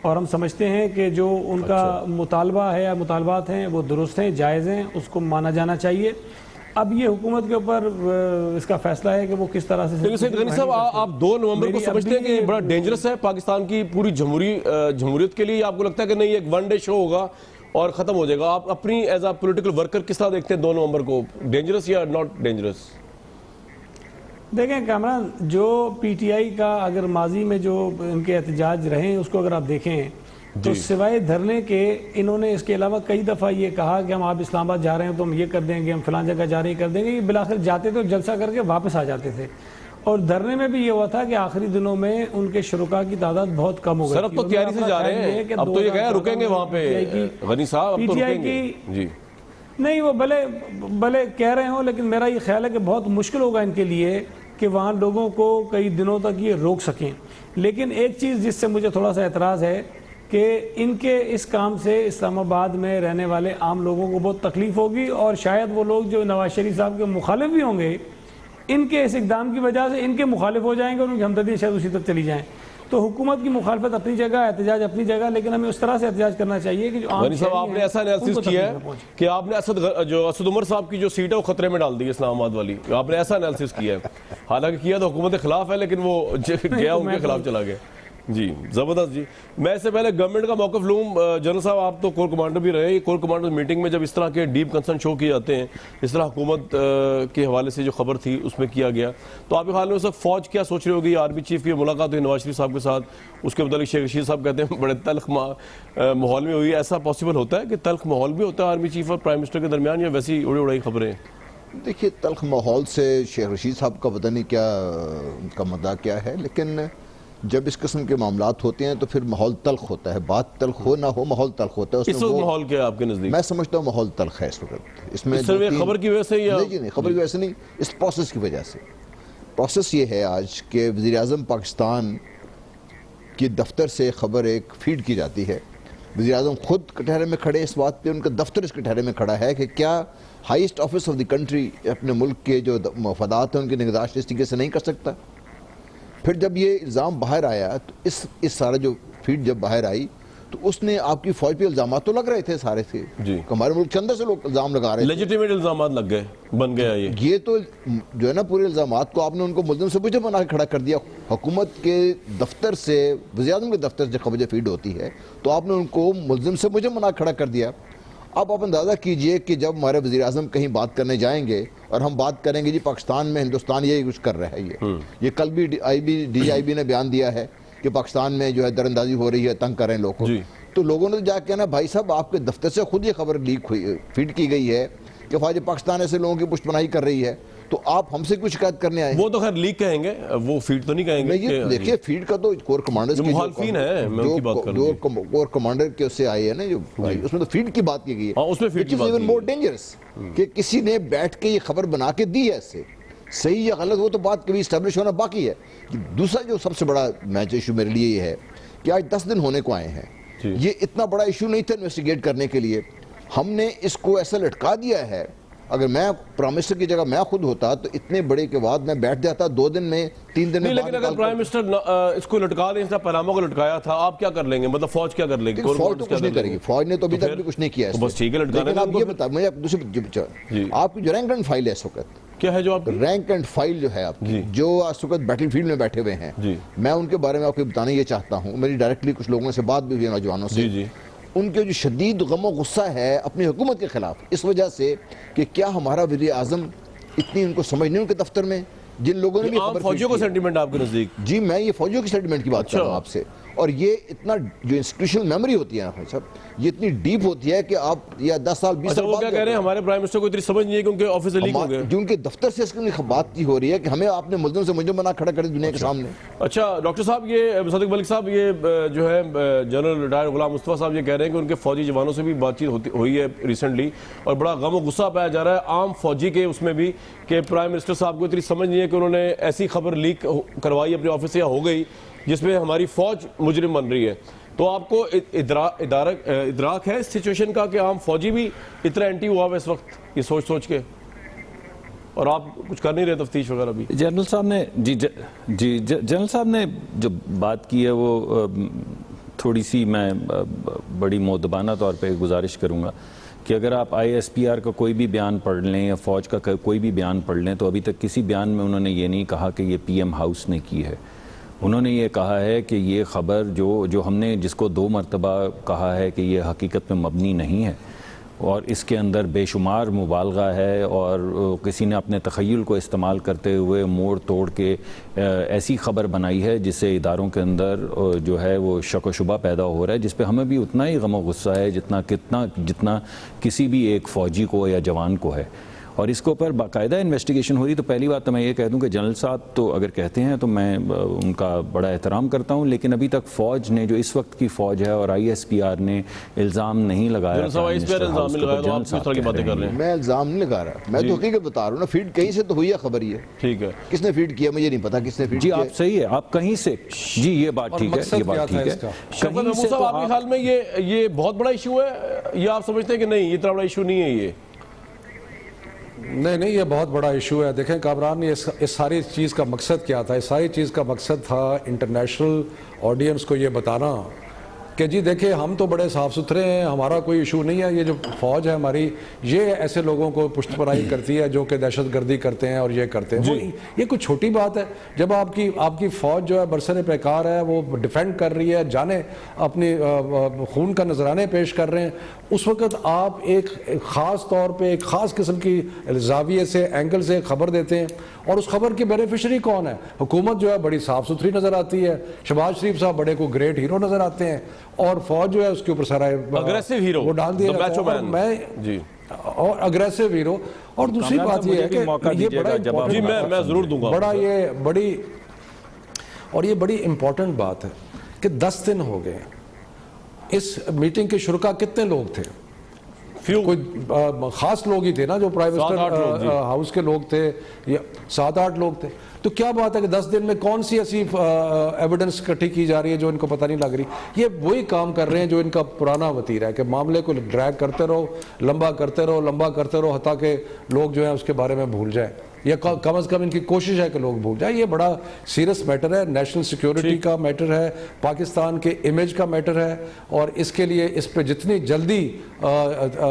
[SPEAKER 5] اور ہم سمجھتے ہیں کہ جو ان کا مطالبہ ہے یا مطالبات ہیں وہ درست ہیں, جائز ہیں, اس کو مانا جانا چاہیے. اب یہ حکومت کے اوپر اس کا فیصلہ ہے کہ وہ کس طرح سے.
[SPEAKER 1] لیکن سعید غنی صاحب, آپ 2 نومبر کو سمجھتے ہیں کہ یہ بڑا ڈینجرس ہے پاکستان کی پوری جمہوریت کے لیے, یا آپ کو لگتا ہے کہ نہیں ایک ون ڈے شو ہوگا اور ختم ہو جائے گا؟ آپ اپنی ایز اے پولیٹیکل ورکر کس طرح دیکھتے ہیں 2 نومبر کو, ڈینجرس یا ناٹ ڈینجرس؟
[SPEAKER 5] دیکھیں کامران, جو پی ٹی آئی کا اگر ماضی میں جو ان کے احتجاج رہے ہیں اس کو اگر آپ دیکھیں تو سوائے دھرنے کے انہوں نے اس کے علاوہ کئی دفعہ یہ کہا کہ ہم آپ اسلام آباد جا رہے ہیں تو ہم یہ کر دیں گے, ہم فلان جگہ جا رہے ہیں کر دیں گے. یہ بالآخر جاتے تو جلسہ کر کے واپس آ جاتے تھے, اور دھرنے میں بھی یہ ہوا تھا کہ آخری دنوں میں ان کے شرکاء کی تعداد بہت کم ہو گئی.
[SPEAKER 1] سر اب تو تیاری سے جا رہے ہیں, اب تو یہ کہہ رکیں گے وہاں پہ غنی صاحب, اب تو رکیں گے. جی
[SPEAKER 5] نہیں, وہ بھلے کہہ رہے ہوں, لیکن میرا یہ خیال ہے کہ بہت مشکل ہوگا ان کے لیے کہ وہاں لوگوں کو کئی دنوں تک یہ روک سکیں. لیکن ایک چیز جس سے مجھے تھوڑا سا اعتراض ہے کہ ان کے اس کام سے اسلام آباد میں رہنے والے عام لوگوں کو بہت تکلیف ہوگی, اور شاید وہ لوگ جو نواز شریف صاحب کے مخالف بھی ہوں گے ان کے اس اقدام کی وجہ سے ان کے مخالف ہو جائیں گے, اور ان کی ہمدردیاں شاید اسی تک چلی جائیں. تو حکومت کی مخالفت اپنی جگہ, احتجاج اپنی جگہ, لیکن ہمیں اس طرح سے احتجاج کرنا چاہیے کہ جو عام
[SPEAKER 1] غنی صاحب آپ نے ایسا انالیسس کیا ہے کہ آپ نے اسد عمر صاحب کی جو سیٹ ہے وہ خطرے میں ڈال دی ہے اسلام آباد والی, آپ نے ایسا انالیسس کیا ہے؟ حالانکہ کیا تو حکومت کے خلاف ہے, لیکن وہ گیا ان کے خلاف چلا گیا. جی زبردست. جی میں اس سے پہلے گورنمنٹ کا موقف لوں. جنرل صاحب آپ تو کور کمانڈر بھی رہے, کور کمانڈر میٹنگ میں جب اس طرح کے ڈیپ کنسرن شو کیے جاتے ہیں, اس طرح حکومت کے حوالے سے جو خبر تھی اس میں کیا گیا, تو آپ کے خیال میں اس وقت فوج کیا سوچ رہی ہوگی؟ آرمی چیف کی ملاقات ہوئی نواز شریف صاحب کے ساتھ, اس کے متعلق شیخ رشید صاحب کہتے ہیں بڑے تلخ ماحول میں ہوئی. ایسا پاسبل ہوتا ہے کہ تلخ ماحول بھی ہوتا ہے آرمی چیف اور پرائم منسٹر کے درمیان, یا ویسی اڑی اڑائی خبریں؟
[SPEAKER 6] دیکھیے تلخ ماحول سے شیخ رشید صاحب کا پتہ نہیں کیا ان کا مدعا کیا ہے, لیکن جب اس قسم کے معاملات ہوتے ہیں تو پھر ماحول تلخ ہوتا ہے. بات تلخ ہو نہ ہو, ماحول تلخ ہوتا ہے.
[SPEAKER 1] اس وقت ماحول کیا ہے آپ کے نزدیک؟
[SPEAKER 6] میں سمجھتا ہوں ماحول تلخ ہے اس وقت. اس میں
[SPEAKER 1] صرف خبر کی وجہ سے یا
[SPEAKER 6] نہیں, خبر کی وجہ سے نہیں, اس پروسیس کی وجہ سے. پروسیس یہ ہے آج کہ وزیر اعظم پاکستان کی دفتر سے خبر ایک فیڈ کی جاتی ہے. وزیر اعظم خود کٹہرے میں کھڑے اس بات پہ, ان کا دفتر اس کٹہرے میں کھڑا ہے کہ کیا highest office of the country اپنے ملک کے جو مفادات ہیں ان کی نگہداشت اس طریقے سے نہیں کر سکتا. پھر جب یہ الزام باہر آیا تو اس سارا جو فیڈ جب باہر آئی تو اس نے آپ کی فوج پہ الزامات تو لگ رہے تھے سارے سے, ہمارے ملک کے اندر سے لوگ الزام لگا رہے تھے,
[SPEAKER 1] لیجیٹیمیٹ الزامات لگ گئے, بن گیا
[SPEAKER 6] یہ تو جو ہے نا پورے الزامات کو آپ نے ان کو ملزم سے مجھے بنا کے کھڑا کر دیا. حکومت کے دفتر سے, وزیر اعظم کے دفتر سے خبر فیڈ ہوتی ہے تو آپ نے ان کو ملزم سے مجھے بنا کھڑا کر دیا. اب آپ اندازہ کیجئے کہ جب ہمارے وزیر اعظم کہیں بات کرنے جائیں گے اور ہم بات کریں گے جی پاکستان میں ہندوستان یہی کچھ کر رہا ہے, یہ کل بھی ڈی آئی بی نے بیان دیا ہے کہ پاکستان میں جو ہے دراندازی ہو رہی ہے, تنگ کر رہے ہیں لوگوں کو. تو لوگوں نے جا کے کہنا بھائی صاحب آپ کے دفتر سے خود یہ خبر لیک ہوئی, فیڈ کی گئی ہے کہ فوج پاکستان ایسے لوگوں کی پشت پناہی کر رہی ہے, تو آپ ہم سے کچھ شکایت کرنے آئے.
[SPEAKER 1] وہ تو خیر لیک کہیں گے, وہ فیڈ تو نہیں کہیں گے.
[SPEAKER 6] دیکھیے فیڈ کا تو کور کمانڈر
[SPEAKER 1] جو مخالفین ہیں, میں ان کی بات کر رہا ہوں,
[SPEAKER 6] جو کور کمانڈر کے اس سے آئے ہیں نا, جو اس میں تو فیڈ کی بات کی گئی ہے.
[SPEAKER 1] اس میں فیڈ کی بات
[SPEAKER 6] ایون مور ڈینجرس کہ کسی نے بیٹھ کے یہ خبر بنا کے دی ہے, اس سے صحیح یا غلط وہ تو بات کبھی اسٹیبلش ہونا باقی ہے. دوسرا جو سب سے بڑا میچ ایشو میرے لیے یہ ہے کہ آج 10 دن ہونے کو آئے ہیں یہ اتنا بڑا ایشو نہیں تھا انویسٹیگیٹ کرنے کے لیے. ہم نے اس کو ایسا لٹکا دیا ہے. اگر میں پرائم منسٹر کی جگہ میں خود ہوتا تو اتنے بڑے کے بعد میں بیٹھ جاتا 2 دن میں 3 دن میں.
[SPEAKER 1] لیکن اگر پرائم منسٹر اس کو لٹکا دیں، اس طرح پناما کو لٹکایا تھا، آپ کیا کر لیں گے؟ مطلب فوج کیا کر لے گی؟
[SPEAKER 6] فوج تو کچھ نہیں کرے گی. فوج نے تو ابھی تک بھی کچھ نہیں کیا.
[SPEAKER 1] بس ٹھیک ہے، لٹکانے
[SPEAKER 6] لیکن آپ یہ بتا، مجھے دوسری آپ کی جو رینک اینڈ فائل ہے اس وقت،
[SPEAKER 1] کیا ہے جو آپ
[SPEAKER 6] رینک اینڈ فائل جو ہے آپ کی، جو اس وقت بیٹل فیلڈ میں بیٹھے ہوئے ہیں، میں ان کے بارے میں آپ کو بتانا یہ چاہتا ہوں. میری ڈائریکٹلی کچھ لوگوں سے بات بھی ہوئی ہے، نوجوانوں سے. ان کے جو شدید غم و غصہ ہے اپنی حکومت کے خلاف، اس وجہ سے کہ کیا ہمارا وزیر اعظم اتنی ان کو سمجھ نہیں ان کے دفتر میں، جن لوگوں نے بھی خبر
[SPEAKER 1] فوجیوں کو سینٹیمنٹ آپ کے نزدیک؟
[SPEAKER 6] جی میں یہ فوجیوں کی سینٹیمنٹ کی بات کر رہا ہوں آپ سے. اور یہ اتنا جو انسٹیٹیوشنل میموری ہوتی ہے نا بھائی صاحب، یہ اتنی ڈیپ ہوتی ہے کہ آپ یا 10 سال 20 سال
[SPEAKER 1] وہ کیا کہہ رہے ہیں ہمارے پرائم منسٹر کو اتنی سمجھ نہیں ہے کہ ان کے آفس سے لیک ہو گئے،
[SPEAKER 6] جو ان کے دفتر سے اس کی بات کی ہو رہی ہے کہ ہمیں آپ نے ملزم سے مجرم بنا کھڑا کر دنیا کے سامنے.
[SPEAKER 1] اچھا ڈاکٹر صاحب، یہ صادق ملک صاحب، یہ جو ہے جنرل ریٹائر غلام مصطفیٰ صاحب یہ کہہ رہے ہیں کہ ان کے فوجی جوانوں سے بھی بات چیت ہوئی ہے ریسنٹلی، اور بڑا غم و غصہ پایا جا رہا ہے عام فوجی کے اس میں بھی کہ پرائم منسٹر صاحب کو اتنی سمجھ نہیں ہے کہ انہوں نے ایسی خبر لیک کروائی اپنے آفس سے یا ہو گئی جس میں ہماری فوج مجرم بن رہی ہے. تو آپ کو ادراک ہے اس سچویشن کا کہ عام فوجی بھی اتنا اینٹی ہوا ہے اس وقت یہ سوچ کے، اور آپ کچھ کر نہیں رہے تفتیش وغیرہ بھی؟
[SPEAKER 4] جنرل صاحب نے جنرل صاحب نے جو بات کی ہے وہ تھوڑی سی میں بڑی مؤدبانہ طور پہ گزارش کروں گا کہ اگر آپ ISPR کا کوئی بھی بیان پڑھ لیں یا فوج کا کوئی بھی بیان پڑھ لیں تو ابھی تک کسی بیان میں انہوں نے یہ نہیں کہا کہ یہ PM ہاؤس نے کی ہے. انہوں نے یہ کہا ہے کہ یہ خبر جو ہم نے جس کو 2 مرتبہ کہا ہے کہ یہ حقیقت میں مبنی نہیں ہے اور اس کے اندر بے شمار مبالغہ ہے، اور کسی نے اپنے تخیل کو استعمال کرتے ہوئے موڑ توڑ کے ایسی خبر بنائی ہے جس سے اداروں کے اندر جو ہے وہ شک و شبہ پیدا ہو رہا ہے، جس پہ ہمیں بھی اتنا ہی غم و غصہ ہے جتنا کسی بھی ایک فوجی کو یا جوان کو ہے. اور اس کے اوپر باقاعدہ انویسٹیگیشن ہو رہی. تو پہلی بات تو میں یہ کہہ دوں کہ جنرل صاحب تو اگر کہتے ہیں تو میں ان کا بڑا احترام کرتا ہوں، لیکن ابھی تک فوج نے جو اس وقت کی فوج ہے اور ISPR نے الزام نہیں لگایا.
[SPEAKER 6] میں الزام نہیں لگا رہا، میں تو حقیقت بتا رہا ہوں نا. فیڈ کہیں سے تو ہوئی ہے خبر. یہ
[SPEAKER 1] ٹھیک ہے،
[SPEAKER 6] کس نے فیڈ کیا مجھے نہیں پتا کس نے فیڈ کیا.
[SPEAKER 4] جی آپ صحیح ہے، آپ کہیں سے، جی یہ بات ٹھیک ہے، یہ بات ٹھیک ہے.
[SPEAKER 1] شفقت محمود صاحب آپ کے خیال میں یہ بہت بڑا ایشو ہے یا آپ سمجھتے ہیں کہ نہیں یہ اتنا بڑا ایشو نہیں ہے؟ یہ
[SPEAKER 3] نہیں، یہ بہت بڑا ایشو ہے. دیکھیں کامران، اس ساری چیز کا مقصد کیا تھا؟ اس ساری چیز کا مقصد تھا انٹرنیشنل آڈینس کو یہ بتانا کہ جی دیکھیں ہم تو بڑے صاف ستھرے ہیں، ہمارا کوئی ایشو نہیں ہے. یہ جو فوج ہے ہماری، یہ ایسے لوگوں کو پشت پناہی کرتی ہے جو کہ دہشت گردی کرتے ہیں اور یہ کرتے ہیں. یہ کوئی چھوٹی بات ہے؟ جب آپ کی فوج جو ہے برسر پیکار ہے، وہ ڈیفینڈ کر رہی ہے، جانے اپنی خون کا نذرانے پیش کر رہے ہیں، اس وقت آپ ایک خاص طور پہ ایک خاص قسم کی زاویے سے، اینگل سے خبر دیتے ہیں، اور اس خبر کی بینیفیشری کون ہے؟ حکومت جو ہے بڑی صاف ستھری نظر آتی ہے، شہباز شریف صاحب بڑے کو گریٹ ہیرو نظر آتے ہیں، اور فوج جو ہے اس کے اوپر سارا
[SPEAKER 1] اگریسو ہیرو
[SPEAKER 3] وہ ڈال دیا جاتا ہے. اور اگریسو ہیرو. اور دوسری بات یہ ہے کہ یہ بڑی امپورٹنٹ بات ہے کہ 10 دن ہو گئے. اس میٹنگ کے شرکا کتنے لوگ تھے؟ کوئی خاص لوگ ہی تھے نا، جو پرائم منسٹر ہاؤس کے لوگ تھے، یا 7-8 لوگ تھے. تو کیا بات ہے کہ 10 دن میں کون سی ایسی ایویڈنس اکٹھی کی جا رہی ہے جو ان کو پتہ نہیں لگ رہی؟ یہ وہی کام کر رہے ہیں جو ان کا پرانا وتیرہ ہے کہ معاملے کو ڈریگ کرتے رہو، لمبا کرتے رہو حتیٰ کہ لوگ جو ہیں اس کے بارے میں بھول جائیں، یا کم از کم ان کی کوشش ہے کہ لوگ بھول جائیں. یہ بڑا سیریس میٹر ہے، نیشنل سیکیورٹی کا میٹر ہے، پاکستان کے امیج کا میٹر ہے، اور اس کے لیے اس پہ جتنی جلدی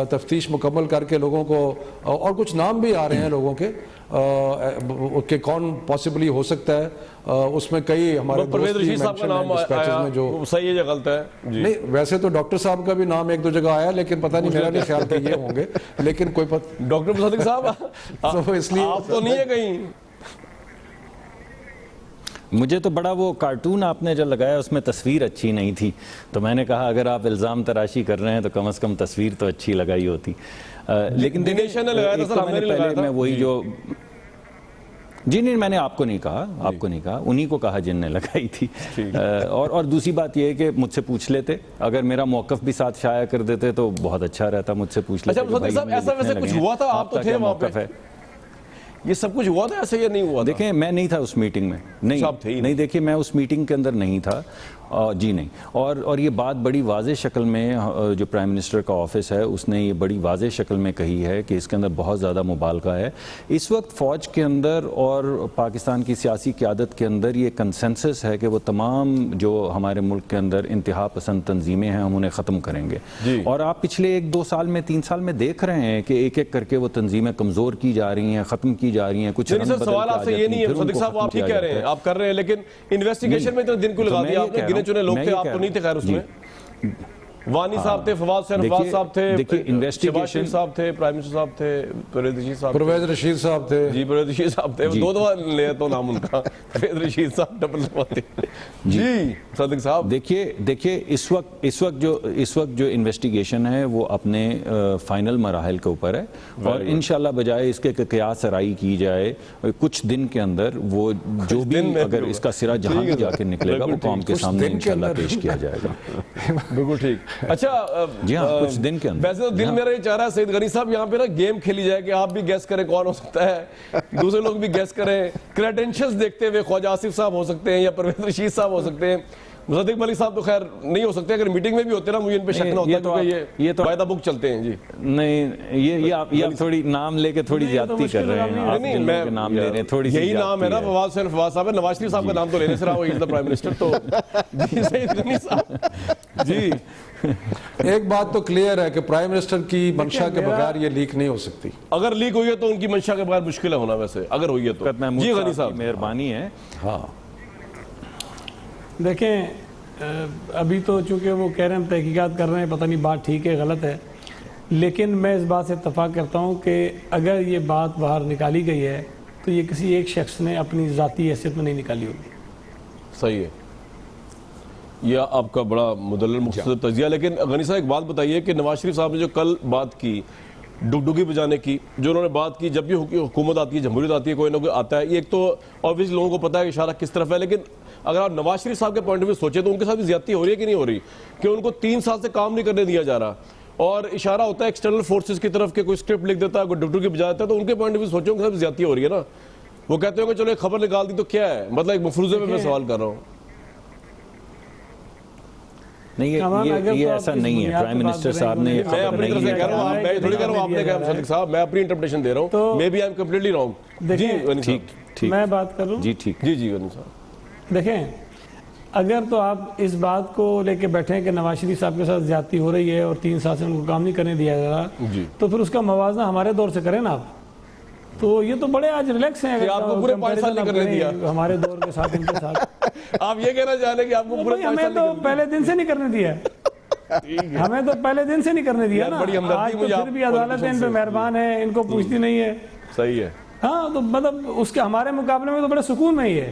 [SPEAKER 3] تفتیش مکمل کر کے لوگوں کو، اور کچھ نام بھی آ رہے ہیں لوگوں کے کہ کون پاسبلی ہو سکتا ہے، اس میں کئی ہمارے
[SPEAKER 1] پرویز رشید صاحب کا نام آیا، جو صحیح ہے یا غلط ہے؟
[SPEAKER 3] نہیں، ویسے تو ڈاکٹر صاحب کا بھی نام 1-2 جگہ آیا، لیکن پتہ نہیں، میرا نہیں خیال کہ یہ ہوں گے، لیکن کوئی
[SPEAKER 1] ڈاکٹر صادق صاحب
[SPEAKER 3] اس لیے
[SPEAKER 1] آپ تو نہیں ہے کہیں.
[SPEAKER 4] مجھے تو بڑا وہ کارٹون آپ نے جو لگایا اس میں تصویر اچھی نہیں تھی، تو میں نے کہا اگر آپ الزام تراشی کر رہے ہیں تو کم از کم تصویر تو اچھی لگائی ہوتی. لیکن پہلے میں وہی جو جی نہیں، میں نے آپ کو نہیں کہا، انہی کو کہا جن نے لگائی تھی. اور دوسری بات یہ ہے کہ مجھ سے پوچھ لیتے، اگر میرا موقف بھی ساتھ شائع کر دیتے تو بہت اچھا رہتا. مجھ سے پوچھ لیتے.
[SPEAKER 1] ایسا ویسے کچھ ہوا تھا؟ آپ تو تھے وہاں پہ، یہ سب کچھ ہوا تھا ایسے یا نہیں ہوا؟
[SPEAKER 4] دیکھیں میں نہیں تھا اس میٹنگ میں، نہیں دیکھیں میں اس میٹنگ کے اندر نہیں تھا، جی نہیں، اور یہ بات بڑی واضح شکل میں جو پرائم منسٹر کا آفس ہے اس نے یہ بڑی واضح شکل میں کہی ہے کہ اس کے اندر بہت زیادہ مبالغہ ہے. اس وقت فوج کے اندر اور پاکستان کی سیاسی قیادت کے اندر یہ کنسنسس ہے کہ وہ تمام جو ہمارے ملک کے اندر انتہا پسند تنظیمیں ہیں ہم انہیں ختم کریں گے. اور آپ پچھلے 1-2 سال میں 3 سال میں دیکھ رہے ہیں کہ ایک ایک کر کے وہ تنظیمیں کمزور کی جا رہی ہیں، ختم کی جا رہی ہیں. کچھ
[SPEAKER 1] سوال آپ سے یہ نہیں ہے صدیق صاحب، آپ ٹھیک کہہ رہے ہیں، آپ کر رہے ہیں، لیکن انویسٹیگیشن میں اتنا دن کو لگا دیا آپ نے. گنے چنے لوگ تھے، آپ تو نہیں تھے خیر اس میں. وانی صاحب تھے، فواد حسین فواد صاحب تھے، شہباز شریف صاحب تھے، پرائم منسٹر صاحب تھے، پرویز رشید صاحب تھے. جی پرویز رشید صاحب تھے، 2 دفعہ لے تو نام ان کا، پرویز رشید صاحب ڈبل دفعہ تھے. جی صدیق صاحب
[SPEAKER 4] دیکھیے اس وقت جو انویسٹیگیشن ہے وہ اپنے فائنل مراحل کے اوپر ہے، اور انشاءاللہ بجائے اس کے قیاس آرائی کی جائے کچھ دن کے اندر وہ جو بھی اگر اس کا سرا جہاں بھی جا کے نکلے گا وہ قوم کے سامنے انشاءاللہ پیش کیا جائے گا.
[SPEAKER 1] بالکل ٹھیک. اچھا
[SPEAKER 4] جی ہاں، کچھ دن کے اندر.
[SPEAKER 1] ویسے تو دل میرا یہ چاہ رہا ہے سعید غنی صاحب یہاں پہ نا گیم کھیلی جائے کہ آپ بھی گیس کریں کون ہو سکتا ہے، دوسرے لوگ بھی گیس کریں، کریڈینشلز دیکھتے ہوئے خواجہ آصف صاحب ہو سکتے ہیں یا پرویز رشید صاحب ہو سکتے ہیں. مصدق ملک صاحب تو خیر نہیں ہو سکتے، اگر میٹنگ میں بھی ہوتے نا مجھے ان پہ شک نہ ہوتا کیونکہ یہ قاعدہ بک چلتے ہیں. جی
[SPEAKER 4] نہیں، یہ آپ تھوڑی نام لے کے تھوڑی زیادتی کر رہے ہیں. آپ
[SPEAKER 1] نہیں،
[SPEAKER 4] میں نام لے رہے ہیں، تھوڑی سی
[SPEAKER 1] یہی نام ہے نا فواد حسین فواد صاحب ہے. نواز شریف صاحب کا نام تو لینے سے رہا، وہ از دا پرائم منسٹر. تو جی سعید غنی صاحب جی
[SPEAKER 3] ایک بات تو کلیئر ہے کہ پرائم منسٹر کی منشا کے بغیر یہ لیک نہیں ہو سکتی.
[SPEAKER 1] اگر لیک ہوئی ہے تو ان کی منشا کے بغیر مشکل ہے ہونا، ویسے اگر ہوئی ہے تو. جی غنی صاحب
[SPEAKER 4] مہربانی ہے.
[SPEAKER 3] ہاں
[SPEAKER 5] دیکھیں ابھی تو چونکہ وہ کہہ رہے ہیں ہم تحقیقات کر رہے ہیں، پتہ نہیں بات ٹھیک ہے غلط ہے، لیکن میں اس بات سے اتفاق کرتا ہوں کہ اگر یہ بات باہر نکالی گئی ہے تو یہ کسی ایک شخص نے اپنی ذاتی حیثیت میں نہیں نکالی ہوگی.
[SPEAKER 1] صحیح ہے، یہ آپ کا بڑا مدلل مختصر تجزیہ. لیکن غنی صاحب ایک بات بتائیے کہ نواز شریف صاحب نے جو کل بات کی ڈگڈگی بجانے کی، جو انہوں نے بات کی، جب بھی حکومت آتی ہے، جمہوریت آتی ہے، کوئی نہ کوئی آتا ہے، یہ ایک تو obviously لوگوں کو پتا ہے کہ اشارہ کس طرف ہے، لیکن اگر آپ نواز شریف صاحب کے پوائنٹ آف ویو سوچیں تو ان کے ساتھ بھی زیادتی ہو رہی ہے کہ نہیں ہو رہی کہ ان کو 3 سال سے کام نہیں کرنے دیا جا رہا، اور اشارہ ہوتا ہے ایکسٹرنل فورسز کی طرف کہ کوئی اسکرپٹ لکھ دیتا ہے، کوئی ڈگڈگی بجا دیتا ہے، تو ان کے پوائنٹ آف ویو سوچیں ان کے ساتھ زیادتی ہو رہی ہے نا. وہ کہتے ہیں کہ چلو ایک خبر نکال دی تو کیا ہے، مطلب ایک مفروضے میں سوال کر رہا ہوں.
[SPEAKER 4] نہیں یہ ایسا نہیں ہے. پرائم منسٹر صاحب نے
[SPEAKER 1] میں اپنی طرف سے کہہ رہا ہوں، میں تھوڑی کہہ رہا ہوں آپ نے کہا صدیق صاحب، میں اپنی انٹرپریٹیشن دے رہا ہوں، may be I am completely wrong. جی غنی صاحب
[SPEAKER 5] میں بات کر رہا ہوں.
[SPEAKER 4] جی ٹھیک.
[SPEAKER 1] جی غنی صاحب
[SPEAKER 5] دیکھیں اگر تو آپ اس بات کو لے کے بیٹھے ہیں کہ نواز شریف صاحب کے ساتھ زیادتی ہو رہی ہے اور 3 سال سے ان کو کام نہیں کرنے دیا جا رہا، تو پھر اس کا موازنہ ہمارے دور سے کریں نا آپ. تو یہ تو بڑے آج ریلیکس ہیں،
[SPEAKER 1] آپ کو پورے 5 سال نہیں کرنے دیا
[SPEAKER 5] ہمارے دور کے ساتھ ان کے ساتھ.
[SPEAKER 1] آپ یہ کہنا چاہ رہے ہیں کہ آپ کو پورے 5
[SPEAKER 5] ہمیں تو پہلے دن سے نہیں کرنے دیا، ہمیں تو پہلے دن سے نہیں کرنے دیا نا. آج تو پھر بھی عدالت ان پہ مہربان ہے، ان کو پوچھتی نہیں ہے.
[SPEAKER 1] صحیح ہے.
[SPEAKER 5] ہاں تو مطلب اس کے ہمارے مقابلے میں تو بڑے سکون میں ہی ہے.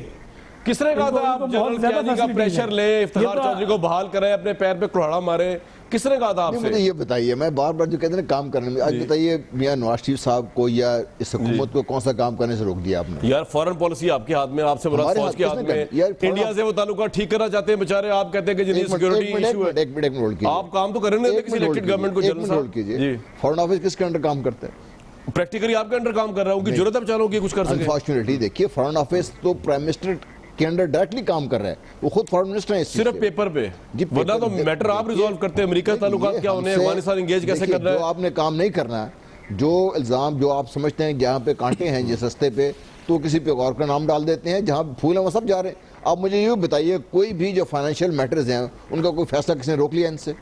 [SPEAKER 1] کس نے کہا تھا آپ جنرل کیانی کا پریشر لیں، افتخار چودھری کو بحال کریں، اپنے پیر پہ کلہاڑا مارے؟ کس نے کہا تھا آپ سے؟
[SPEAKER 6] مجھے یہ بتائیے، میں بار بار جو کہتے ہیں کام کرنے میں، آج بتائیے میاں نواز شریف صاحب کو یا اس حکومت کو کون سا کام کرنے سے روک دیا آپ نے؟
[SPEAKER 1] یار فورن پالیسی آپ کے ہاتھ میں، آپ سے مراد فوج کے ہاتھ میں. انڈیا سے وہ تعلقات ٹھیک کرنا چاہتے ہیں بیچارے، آپ کہتے ہیں کہ جنرل سیکورٹی ایشو ہے.
[SPEAKER 6] ایک منٹ ہولڈ کیجیے،
[SPEAKER 1] آپ کام تو کریں نہیں کسی الیکٹڈ گورنمنٹ کو. جنرل
[SPEAKER 6] ہولڈ کیجیے، فورن آفس کس کے انڈر کام کرتے ہیں؟
[SPEAKER 1] پریکٹیکلی آپ کے انڈر کام کر رہا ہوں، کی ضرورت ہے بیچاروں کی کچھ کر سکے؟
[SPEAKER 6] انفارچونیٹلی دیکھیے فورن آفس تو پرائم منسٹر کے انڈر ڈائریکٹلی کام کر رہا ہے، وہ خود فورن منسٹر ہیں
[SPEAKER 1] صرف پیپر پہ، ورنہ تو میٹر آپ ریزولو کرتے ہیں. امریکہ تعلقات کیا ہونے ہیں، افغانستان انگیج کیسے کرنا ہے؟
[SPEAKER 6] جو آپ نے کام نہیں کرنا ہے، جو الزام جو آپ سمجھتے ہیں جہاں پہ کانٹے ہیں جس رستے پہ، تو کسی پہ اور کا نام ڈال دیتے ہیں، جہاں پھول ہیں وہ سب جا رہے ہیں. آپ مجھے یہ بتائیے کوئی بھی جو فائنینشیل میٹرز ہیں ان کا کوئی فیصلہ کسی نے روک لیا ان سے؟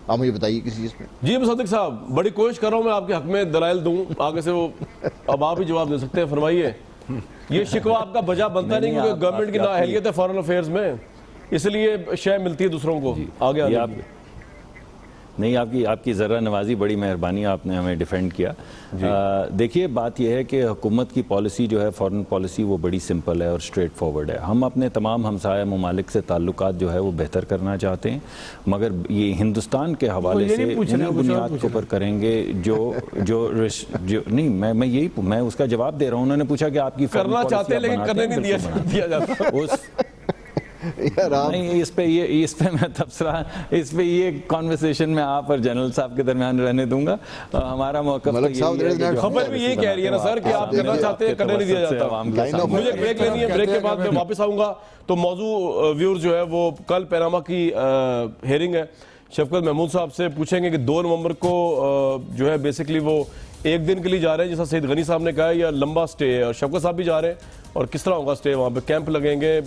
[SPEAKER 6] آپ مجھے بتائیے کسی چیز پہ.
[SPEAKER 1] جی مصدق صاحب بڑی کوشش کر رہا ہوں میں آپ کے حق میں دلائل دوں، آگے سے وہ اب آپ ہی جواب دے سکتے ہیں. فرمائیے. یہ شکوہ آپ کا بجا بنتا نہیں کیونکہ گورنمنٹ کی نااہلیت ہے فارن افیئرز میں، اس لیے شے ملتی ہے دوسروں کو آگے آنے کی.
[SPEAKER 4] نہیں آپ کی ذرہ نوازی بڑی مہربانی، آپ نے ہمیں ڈیفینڈ کیا. دیکھیے بات یہ ہے کہ حکومت کی پالیسی جو ہے فارن پالیسی وہ بڑی سمپل ہے اور اسٹریٹ فارورڈ ہے. ہم اپنے تمام ہمسایہ ممالک سے تعلقات جو ہے وہ بہتر کرنا چاہتے ہیں، مگر یہ ہندوستان کے حوالے سے انہیں بنیاد کے اوپر کریں گے جو نہیں میں اس کا جواب دے رہا ہوں. انہوں نے پوچھا کہ آپ کی
[SPEAKER 1] کرنا چاہتے ہیں لیکن کرنے نہیں دیا جاتا.
[SPEAKER 6] یار آپ
[SPEAKER 4] نہیں، اس پہ میں تبصرہ، اس پہ یہ کانورسیشن میں آپ اور جنرل صاحب کے درمیان رہنے دوں گا. ہمارا موقف
[SPEAKER 6] ملک صاحب
[SPEAKER 1] خبر بھی یہی کہہ رہی ہے نا سر کہ آپ کرنا چاہتے ہیں، کرنے نہیں دیا جاتا. مجھے بریک لینی ہے، بریک کے بعد میں واپس آؤں گا. تو موضوع ویور جو ہے وہ کل پیناما کی ہیئرنگ ہے، شفقت محمود صاحب سے پوچھیں گے کہ 2 نومبر کو جو ہے بیسکلی وہ ایک دن کے لیے جا رہے ہیں جیسا سعید غنی صاحب نے کہا ہے، یا لمبا سٹے ہے، اور شفقت صاحب بھی جا رہے ہیں، اور کس طرح ہوگا سٹے؟ وہاں پہ کیمپ لگیں گے،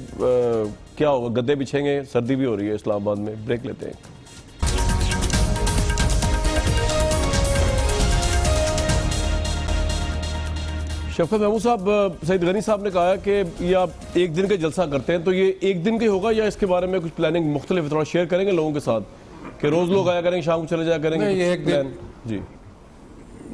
[SPEAKER 1] کیا ہوگا، گدے بچھیں گے؟ سردی بھی ہو رہی ہے اسلام آباد میں. بریک لیتے ہیں. شفقت محمود صاحب، سعید غنی صاحب نے کہا ہے کہ یہ آپ ایک دن کا جلسہ کرتے ہیں، تو یہ ایک دن کا ہوگا یا اس کے بارے میں کچھ پلاننگ مختلف تھوڑا شیئر کریں گے لوگوں کے ساتھ کہ روز لوگ آیا کریں گے، شام کو چلے جایا کریں گے؟
[SPEAKER 3] نہیں، یہ ایک دن،
[SPEAKER 1] جی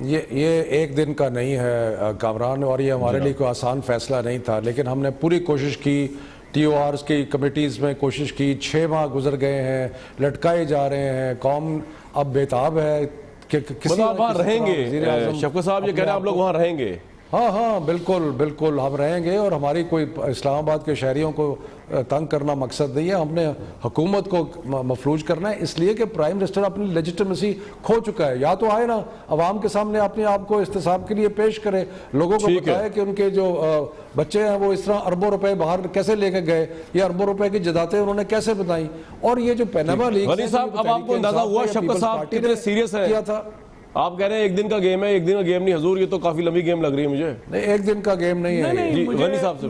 [SPEAKER 3] یہ ایک دن کا نہیں ہے کامران، اور یہ ہمارے لیے کوئی آسان فیصلہ نہیں تھا، لیکن ہم نے پوری کوشش کی. ٹی او آرز کی کمیٹیز میں کوشش کی. 6 ماہ گزر گئے ہیں، لٹکائے جا رہے ہیں. قوم اب بیتاب ہے کہ کسی
[SPEAKER 1] آپ وہاں رہیں گے. شفقت صاحب یہ کہہ رہے ہیں آپ لوگ وہاں رہیں گے؟
[SPEAKER 3] ہاں بالکل بالکل ہم رہیں گے، اور ہماری کوئی اسلام آباد کے شہریوں کو تنگ کرنا مقصد نہیں ہے. ہم نے حکومت کو مفلوج کرنا ہے، اس لیے کہ پرائم منسٹر اپنی لیجٹیمیسی کھو چکا ہے. یا تو آئے نا عوام کے سامنے اپنے آپ کو احتساب کے لیے پیش کرے، لوگوں کو بتائے کہ ان کے جو بچے ہیں وہ اس طرح اربوں روپے باہر کیسے لے کے گئے، یا اربوں روپے کی جداتیں انہوں نے کیسے بتائیں. اور یہ جو پیناما لیگ،
[SPEAKER 1] غنی صاحب اب آپ کو اندازہ ہوا شفقت صاحب کتنے سیریس ہیں؟ آپ کہہ رہے ہیں ایک دن کا گیم ہے. ایک دن کا گیم نہیں حضور، یہ تو کافی لمبی گیم لگ رہی ہے مجھے.
[SPEAKER 3] نہیں، ایک دن کا گیم نہیں ہے.
[SPEAKER 1] جی غنی صاحب سے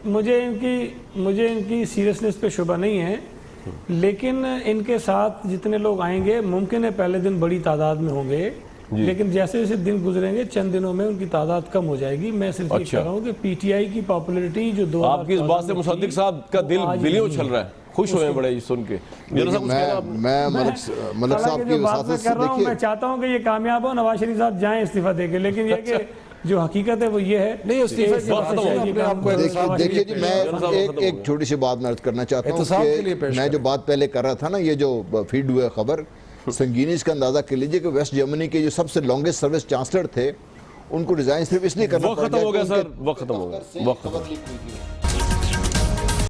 [SPEAKER 5] مجھے ان کی سیریسنس پہ شبہ نہیں ہے، لیکن ان کے ساتھ جتنے لوگ آئیں گے ممکن ہے پہلے دن بڑی تعداد میں ہوں گے، لیکن جیسے جیسے دن گزریں گے چند دنوں میں ان کی تعداد کم ہو جائے گی. میں صرف یہ کہہ رہا ہوں کہ پی ٹی آئی کی پاپولیرٹی جو دو،
[SPEAKER 1] آپ کی اس بات سے مصدق صاحب کا دل بلیوں چھل رہا ہے، خوش ہوئے ہیں بڑے سن کے.
[SPEAKER 6] میں ملک صاحب کی وساطت سے دیکھیے،
[SPEAKER 5] میں چاہتا ہوں کہ یہ کامیاب ہو، نواز شریف صاحب جائیں استعفیٰ دے کے، لیکن یہ کہ جو حقیقت ہے وہ یہ ہے.
[SPEAKER 3] نہیں،
[SPEAKER 6] دیکھیے جی، میں ایک چھوٹی سی بات میں عرض کرنا چاہتا ہوں کہ میں جو بات پہلے کر رہا تھا نا، یہ جو فیڈ ہوئے خبر، سنگینی اس کا اندازہ کر لیجئے کہ ویسٹ جرمنی کے جو سب سے لانگسٹ سروس چانسلر تھے، ان کو ریزائن صرف اس لیے کرنا پڑ گیا.
[SPEAKER 1] وقت ختم ہو گیا سر، وقت ختم ہو گیا.